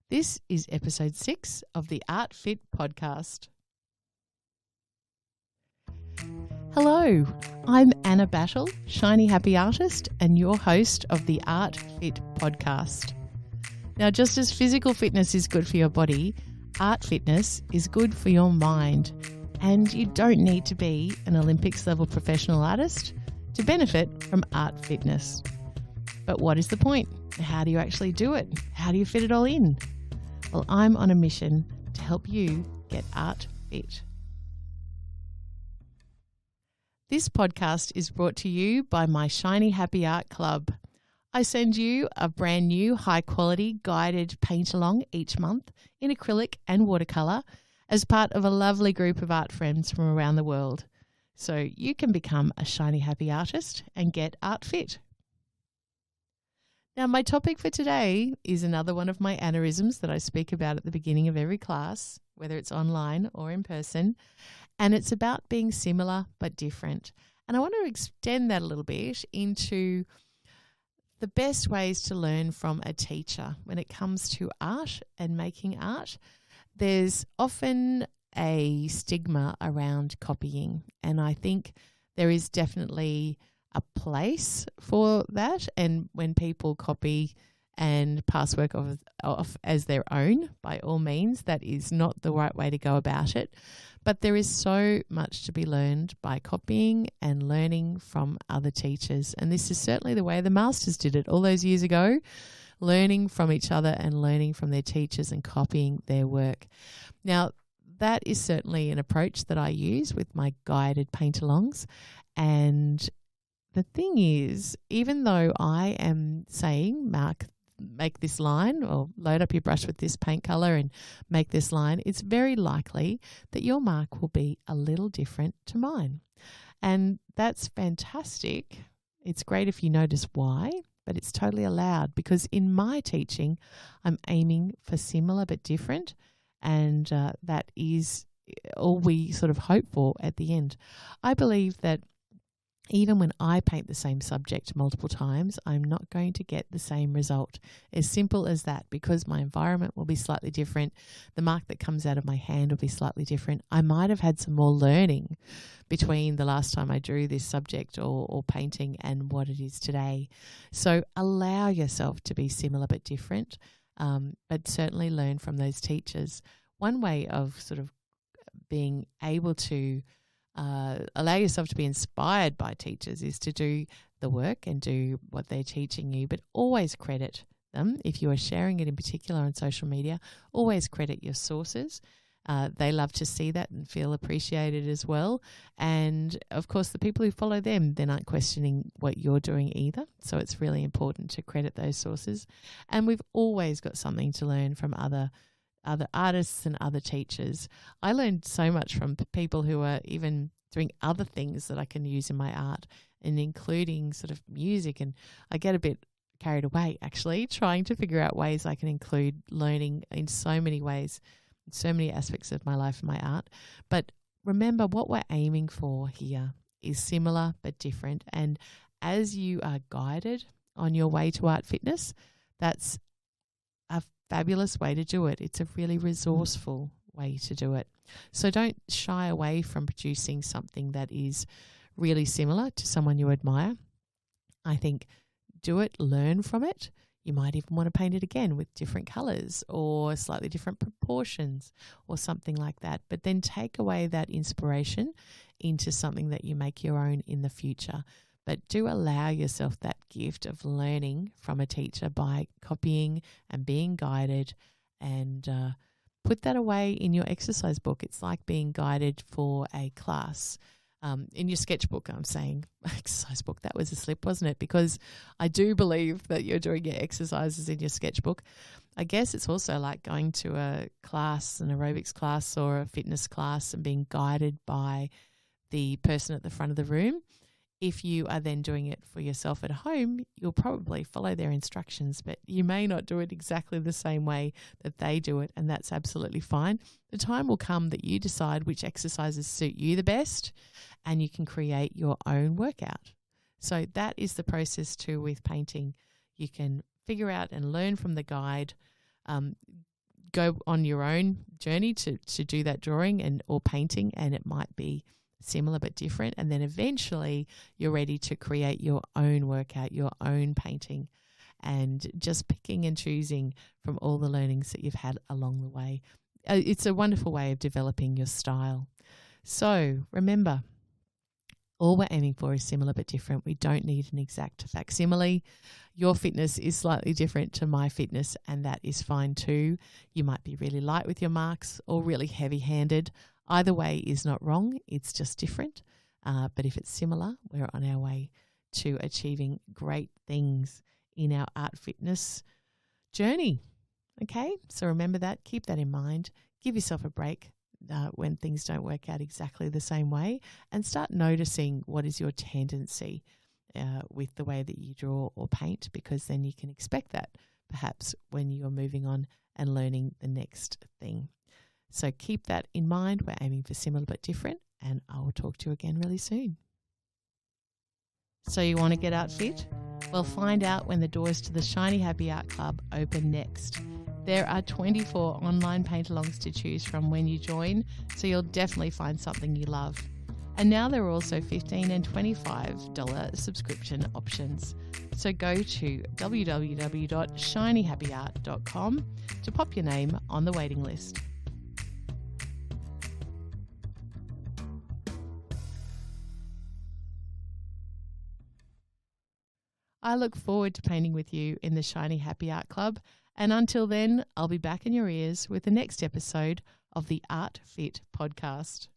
This is episode 6 of the Art Fit podcast. Hello, I'm Anna Battle, Shiny Happy Artist, and your host of the Art Fit podcast. Now, just as physical fitness is good for your body, art fitness is good for your mind. And you don't need to be an Olympics level professional artist to benefit from art fitness. But what is the point? How do you actually do it? How do you fit it all in? Well, I'm on a mission to help you get art fit. This podcast is brought to you by my Shiny Happy Art Club. I send you a brand new high quality guided paint along each month in acrylic and watercolour as part of a lovely group of art friends from around the world. So you can become a Shiny Happy Artist and get art fit. Now, my topic for today is another one of my aneurysms that I speak about at the beginning of every class, whether it's online or in person, and it's about being similar but different. And I want to extend that a little bit into the best ways to learn from a teacher when it comes to art and making art. There's often a stigma around copying, and I think there is definitely a place for that. And when people copy and pass work off as their own, by all means, that is not the right way to go about it. But there is so much to be learned by copying and learning from other teachers. And this is certainly the way the masters did it all those years ago, learning from each other and learning from their teachers and copying their work. Now, that is certainly an approach that I use with my guided paint-alongs. And the thing is, even though I am saying, make this line or load up your brush with this paint colour and make this line, it's very likely that your mark will be a little different to mine. And that's fantastic. It's great if you notice why, but it's totally allowed because in my teaching, I'm aiming for similar but different, and that is all we sort of hope for at the end. I believe that even when I paint the same subject multiple times, I'm not going to get the same result. As simple as that, because my environment will be slightly different. The mark that comes out of my hand will be slightly different. I might have had some more learning between the last time I drew this subject or painting and what it is today. So allow yourself to be similar but different, but certainly learn from those teachers. One way of sort of being able to allow yourself to be inspired by teachers is to do the work and do what they're teaching you, but always credit them. If you are sharing it in particular on social media, always credit your sources. They love to see that and feel appreciated as well. And of course, the people who follow them, they're not questioning what you're doing either. So it's really important to credit those sources. And we've always got something to learn from other artists and other teachers. I learned so much from people who are even doing other things that I can use in my art, and including sort of music. And I get a bit carried away actually trying to figure out ways I can include learning in so many ways, in so many aspects of my life and my art. But remember, what we're aiming for here is similar but different. And as you are guided on your way to art fitness, that's a fabulous way to do it. It's a really resourceful way to do it. So don't shy away from producing something that is really similar to someone you admire. I think do it, learn from it. You might even want to paint it again with different colours or slightly different proportions or something like that. But then take away that inspiration into something that you make your own in the future. But do allow yourself that gift of learning from a teacher by copying and being guided, and put that away in your exercise book. It's like being guided for a class. In your sketchbook, I'm saying exercise book. That was a slip, wasn't it? Because I do believe that you're doing your exercises in your sketchbook. I guess it's also like going to a class, an aerobics class or a fitness class, and being guided by the person at the front of the room. If you are then doing it for yourself at home, you'll probably follow their instructions, but you may not do it exactly the same way that they do it, and that's absolutely fine. The time will come that you decide which exercises suit you the best, and you can create your own workout. So that is the process too with painting. You can figure out and learn from the guide, go on your own journey to do that drawing or painting, and it might be similar but different. And then eventually you're ready to create your own workout, your own painting, and just picking and choosing from all the learnings that you've had along the way. It's a wonderful way of developing your style. So remember, all we're aiming for is similar but different. We don't need an exact facsimile. Your fitness is slightly different to my fitness, and that is fine too. You might be really light with your marks or really heavy-handed. Either way is not wrong. It's just different. But if it's similar, we're on our way to achieving great things in our art fitness journey. Okay, so remember that. Keep that in mind. Give yourself a break when things don't work out exactly the same way, and start noticing what is your tendency with the way that you draw or paint, because then you can expect that perhaps when you're moving on and learning the next thing. So keep that in mind. We're aiming for similar but different, and I will talk to you again really soon. So you want to get art fit? Well, find out when the doors to the Shiny Happy Art Club open next. There are 24 online paint-alongs to choose from when you join, so you'll definitely find something you love. And now there are also $15 and $25 subscription options. So go to www.shinyhappyart.com to pop your name on the waiting list. I look forward to painting with you in the Shiny Happy Art Club. And until then, I'll be back in your ears with the next episode of the Art Fit podcast.